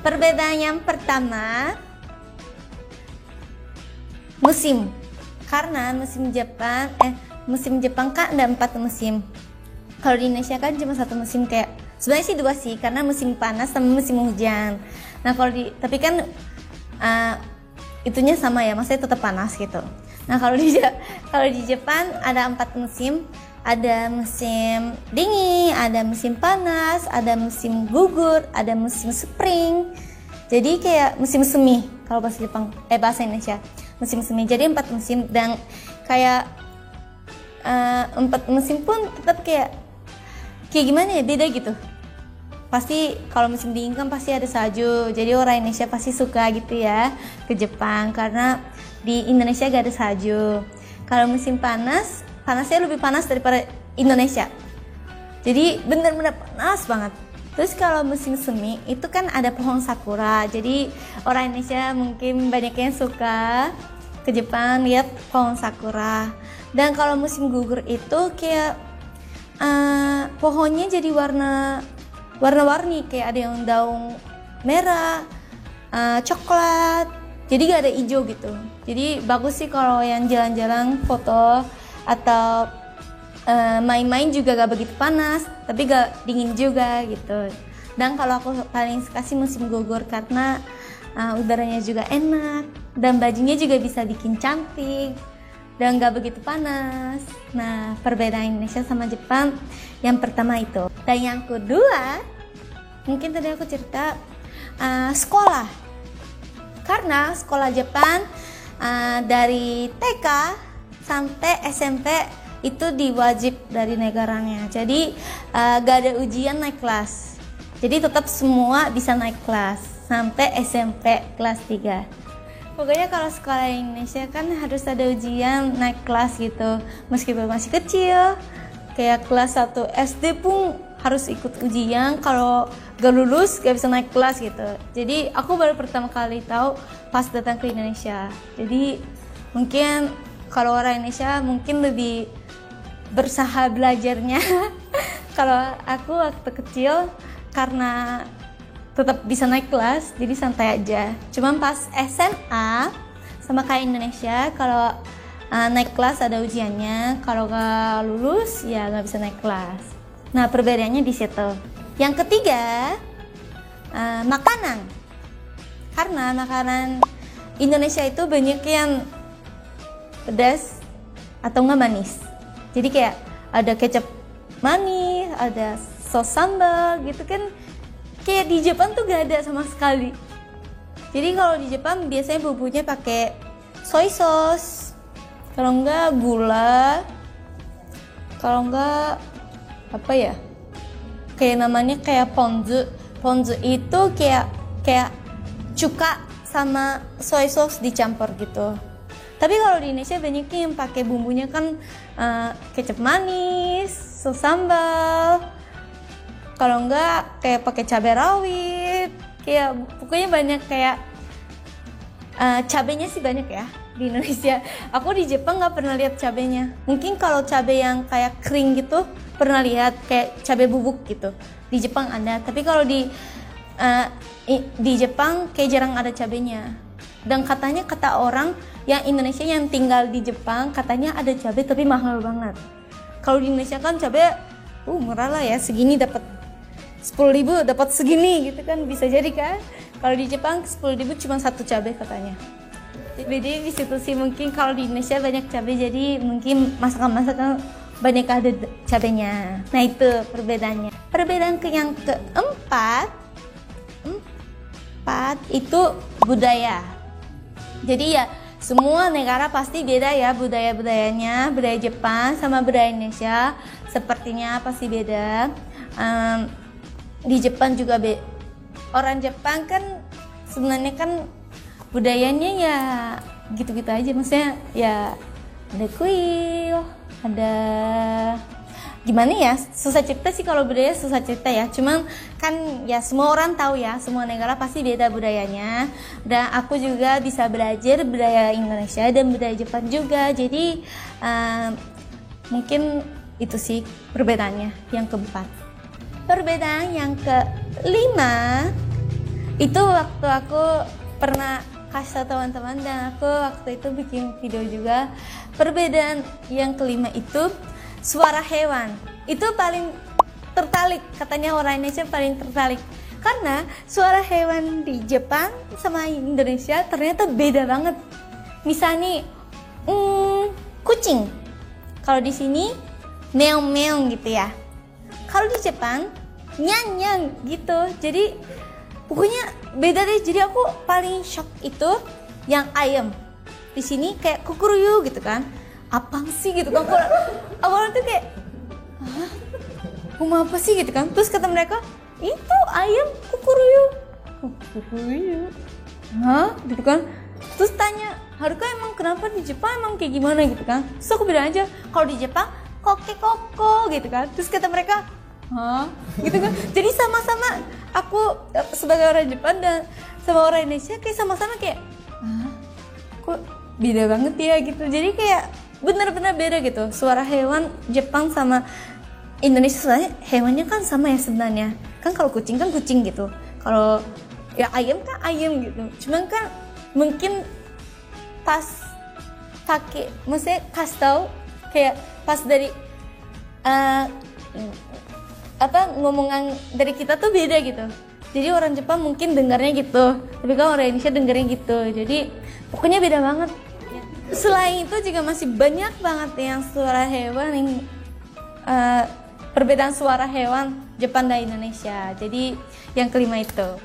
Perbedaan yang pertama, musim. Karena musim Jepang kan ada 4 musim. Kalau di Indonesia kan cuma 1 musim, kayak sebenarnya sih 2 sih, karena musim panas sama musim hujan. Nah tapi kan itunya sama ya, maksudnya tetap panas gitu. Nah kalau di Jepang ada 4 musim. Ada musim dingin, ada musim panas, ada musim gugur, ada musim spring. Jadi kayak musim semi kalau bahasa Indonesia. Musim semi. Jadi 4 musim, dan kayak 4 musim pun tetap kayak gimana ya, beda gitu. Pasti kalau musim dingin kan pasti ada salju. Jadi orang Indonesia pasti suka gitu ya ke Jepang, karena di Indonesia gak ada salju. Kalau musim panasnya lebih panas daripada Indonesia. Jadi benar-benar panas banget. Terus kalau musim semi itu kan ada pohon sakura. Jadi orang Indonesia mungkin banyak yang suka ke Jepang lihat pohon sakura. Dan kalau musim gugur itu kayak pohonnya jadi warna-warni, kayak ada yang daun merah, coklat. Jadi gak ada hijau gitu. Jadi bagus sih kalau yang jalan-jalan foto atau main-main juga gak begitu panas, tapi gak dingin juga gitu. Dan kalau aku paling suka sih musim gugur, karena udaranya juga enak dan bajunya juga bisa bikin cantik dan gak begitu panas. Nah, perbedaan Indonesia sama Jepang yang pertama itu. Dan yang kedua, mungkin tadi aku cerita sekolah. Karena sekolah Jepang dari TK sampai SMP itu diwajib dari negaranya. Jadi gak ada ujian naik kelas. Jadi tetap semua bisa naik kelas sampai SMP kelas 3. Pokoknya kalau sekolah Indonesia kan harus ada ujian naik kelas gitu. Meskipun masih kecil, kayak kelas 1 SD pun harus ikut ujian. Kalau gak lulus gak bisa naik kelas gitu. Jadi aku baru pertama kali tahu pas datang ke Indonesia. Jadi mungkin kalau orang Indonesia mungkin lebih berusaha belajarnya. Kalau aku waktu kecil karena tetap bisa naik kelas, jadi santai aja. Cuman pas SMA sama kayak Indonesia, kalau naik kelas ada ujiannya, kalau gak lulus ya gak bisa naik kelas. Nah perbedaannya di situ. Yang ketiga, makanan. Karena makanan Indonesia itu banyak yang pedas atau nggak manis. Jadi kayak ada kecap manis, ada sos sambal gitu kan. Kayak di Jepang tuh gak ada sama sekali. Jadi kalau di Jepang biasanya bumbunya pakai soy sauce, kalau enggak gula, kalau enggak apa ya? Kayak namanya kayak ponzu. Ponzu itu kayak cuka sama soy sauce dicampur gitu. Tapi kalau di Indonesia banyak yang pakai bumbunya kan kecap manis, sos sambal, kalau enggak kayak pakai cabai rawit, kayak pokoknya banyak kayak cabenya sih banyak ya di Indonesia. Aku di Jepang nggak pernah lihat cabenya. Mungkin kalau cabai yang kayak kering gitu pernah lihat, kayak cabai bubuk gitu. Di Jepang ada, tapi kalau di Jepang kayak jarang ada cabenya. Dan katanya kata orang yang Indonesia yang tinggal di Jepang, katanya ada cabai tapi mahal banget. Kalau di Indonesia kan cabai murah lah ya, segini dapat 10.000 dapat segini gitu kan, bisa jadi kan. Kalau di Jepang 10.000 cuma 1 cabai katanya. Jadi di situ sih, mungkin kalau di Indonesia banyak cabai, jadi mungkin masakan banyak ada cabainya. Nah itu perbedaannya. Perbedaan yang keempat itu budaya. Jadi ya semua negara pasti beda ya budaya-budayanya. Budaya Jepang sama budaya Indonesia sepertinya pasti beda. Di Jepang juga orang Jepang kan sebenarnya kan budayanya ya gitu-gitu aja. Maksudnya ya ada kuil, ada gimana ya, susah cerita sih kalau budaya, susah cerita ya. Cuman kan ya semua orang tahu ya, semua negara pasti beda budayanya. Dan aku juga bisa belajar budaya Indonesia dan budaya Jepang juga. Jadi mungkin itu sih perbedaannya yang keempat. Perbedaan yang kelima Itu waktu aku pernah kasih tau teman-teman, dan aku waktu itu bikin video juga. Perbedaan yang kelima itu suara hewan. Itu paling tertarik, katanya orang Indonesia paling tertarik. Karena suara hewan di Jepang sama Indonesia ternyata beda banget. Misalnya kucing. Kalau di sini meong-meong gitu ya. Kalau di Jepang nyang-nyang gitu. Jadi pokoknya beda deh. Jadi aku paling shock itu yang ayam. Di sini kayak kukuruyu gitu kan. Apa sih gitu kan. Awalnya tuh kayak hah? Rumah apa sih gitu kan. Terus kata mereka, itu ayam kukuruyu. Kukuruyu. Hah? Gitu kan. Terus tanya, Haruka emang kenapa di Jepang emang kayak gimana gitu kan. Terus aku bilang aja, kalau di Jepang koke koko gitu kan. Terus kata mereka, hah? Gitu kan. Jadi sama-sama aku sebagai orang Jepang dan sama orang Indonesia kayak sama-sama kayak, hah? Kok beda banget ya gitu. Jadi kayak benar-benar beda gitu. Suara hewan Jepang sama Indonesia, soalnya hewannya kan sama ya sebenarnya. Kan kalau kucing kan kucing gitu. Kalau ya ayam kan ayam gitu. Cuman kan mungkin pas pakai, maksudnya kasih tahu kayak pas dari ngomongan dari kita tuh beda gitu. Jadi orang Jepang mungkin dengarnya gitu, tapi kalau orang Indonesia dengarnya gitu. Jadi pokoknya beda banget. Selain itu juga masih banyak banget yang suara hewan yang perbedaan suara hewan Jepang dan Indonesia. Jadi yang kelima itu.